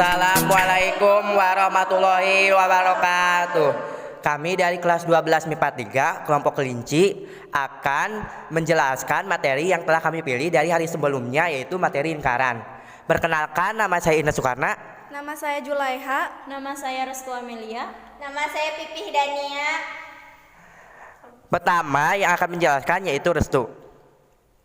Assalamualaikum warahmatullahi wabarakatuh. Kami dari kelas 12 MIPA 3 kelompok kelinci akan menjelaskan materi yang telah kami pilih dari hari sebelumnya, yaitu materi lingkaran. Perkenalkan, nama saya Ina Sukarna. Nama saya Julaiha. Nama saya Restu Amelia. Nama saya Pipih Dania. Pertama yang akan menjelaskan yaitu Restu.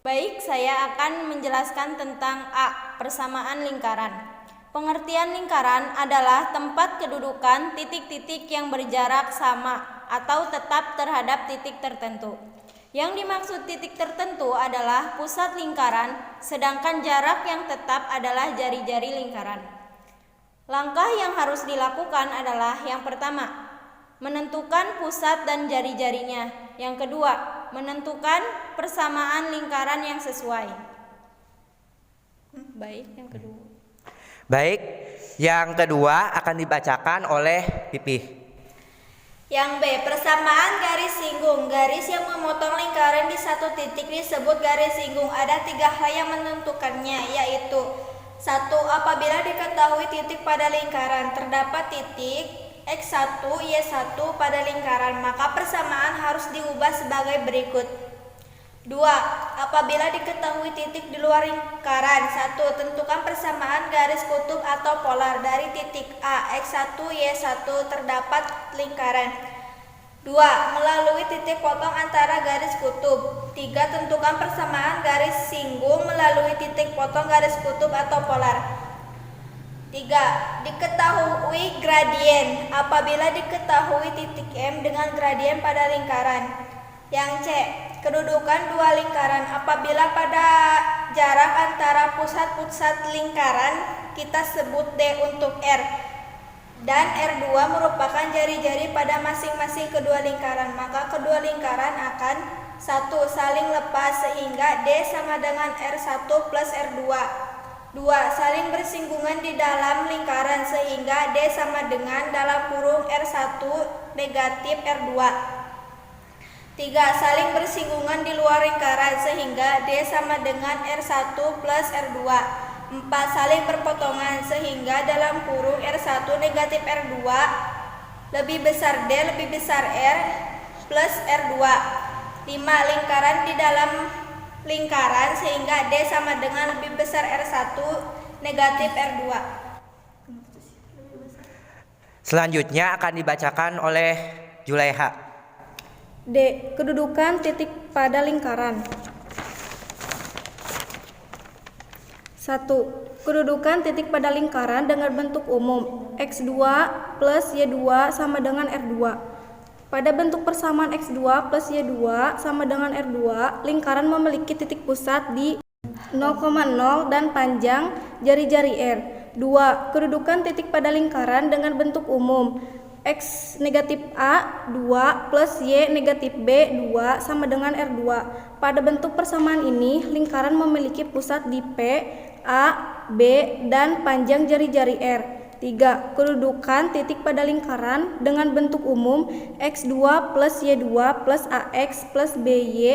Baik, saya akan menjelaskan tentang A, persamaan lingkaran. Pengertian lingkaran adalah tempat kedudukan titik-titik yang berjarak sama atau tetap terhadap titik tertentu. Yang dimaksud titik tertentu adalah pusat lingkaran, sedangkan jarak yang tetap adalah jari-jari lingkaran. Langkah yang harus dilakukan adalah yang pertama, menentukan pusat dan jari-jarinya. Yang kedua, menentukan persamaan lingkaran yang sesuai. Baik, yang kedua akan dibacakan oleh Pipih. Yang B, persamaan garis singgung. Garis yang memotong lingkaran di satu titik disebut garis singgung. Ada 3 hal yang menentukannya, yaitu 1. Apabila diketahui titik pada lingkaran terdapat titik X1, Y1 pada lingkaran, maka persamaan harus diubah sebagai berikut. 2. Apabila diketahui titik di luar lingkaran. 1. Tentukan persamaan garis kutub atau polar dari titik A, X1, Y1 terdapat lingkaran. 2. Melalui titik potong antara garis kutub. 3. Tentukan persamaan garis singgung melalui titik potong garis kutub atau polar. 3. Diketahui gradien. Apabila diketahui titik M dengan gradien pada lingkaran. Yang C, kedudukan dua lingkaran. Apabila pada jarak antara pusat-pusat lingkaran kita sebut D untuk R dan R2 merupakan jari-jari pada masing-masing kedua lingkaran, maka kedua lingkaran akan 1. Saling lepas sehingga D sama dengan R1 plus R2. 2. Saling bersinggungan di dalam lingkaran sehingga D sama dengan dalam kurung R1 negatif R2. 3. Saling bersinggungan di luar lingkaran sehingga D sama dengan R1 plus R2. 4. Saling berpotongan sehingga dalam kurung R1 negatif R2 lebih besar D lebih besar R plus R2. 5. Lingkaran di dalam lingkaran sehingga D sama dengan lebih besar R1 negatif R2. Selanjutnya akan dibacakan oleh Julaiha. D. Kedudukan titik pada lingkaran. 1. Kedudukan titik pada lingkaran dengan bentuk umum X2 plus Y2 sama dengan R2. Pada bentuk persamaan X2 plus Y2 sama dengan R2, lingkaran memiliki titik pusat di 0,0 dan panjang jari-jari R. 2. Kedudukan titik pada lingkaran dengan bentuk umum X negatif A 2 plus Y negatif B 2 sama dengan R2. Pada bentuk persamaan ini, lingkaran memiliki pusat di P, A, B, dan panjang jari-jari R. 3. Kedudukan titik pada lingkaran dengan bentuk umum X2 plus Y2 plus AX plus BY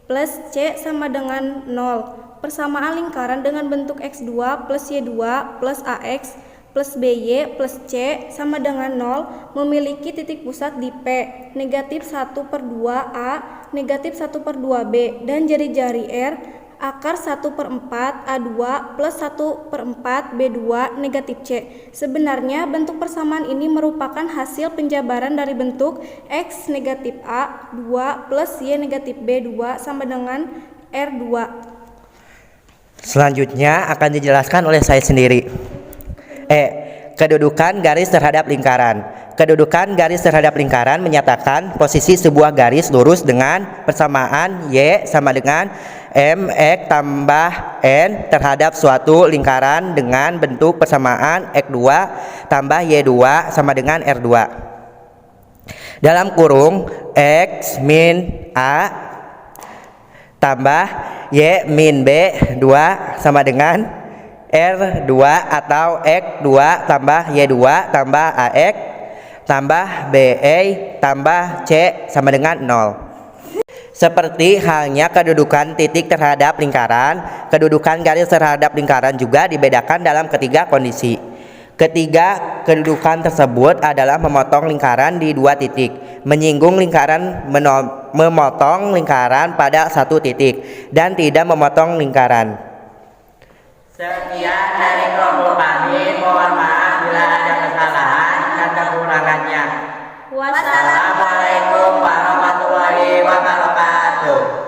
plus C sama dengan 0. Persamaan lingkaran dengan bentuk X2 plus Y2 plus AX plus BY plus C sama dengan 0 memiliki titik pusat di P, negatif 1/2A, negatif 1/2B, dan jari-jari R, akar 1/4 A2 plus 1/4 B2 negatif C. Sebenarnya bentuk persamaan ini merupakan hasil penjabaran dari bentuk X negatif A2 plus Y negatif B2 sama dengan R2. Selanjutnya akan dijelaskan oleh saya sendiri. Kedudukan garis terhadap lingkaran. Kedudukan garis terhadap lingkaran menyatakan posisi sebuah garis lurus dengan persamaan Y sama dengan MX tambah N terhadap suatu lingkaran dengan bentuk persamaan X2 tambah Y2 sama dengan R2. Dalam kurung X min A tambah Y min B 2 sama dengan R2 atau X2 tambah Y2 tambah AX tambah BE tambah C sama dengan 0. Seperti halnya kedudukan titik terhadap lingkaran, kedudukan garis terhadap lingkaran juga dibedakan dalam ketiga kondisi. Ketiga kedudukan tersebut adalah memotong lingkaran di dua titik, menyinggung lingkaran, memotong lingkaran pada satu titik, dan tidak memotong lingkaran. Sekian dari kelompok kami, mohon maaf bila ada kesalahan dan kekurangannya. Wassalamualaikum Wassalamualaikum warahmatullahi wabarakatuh.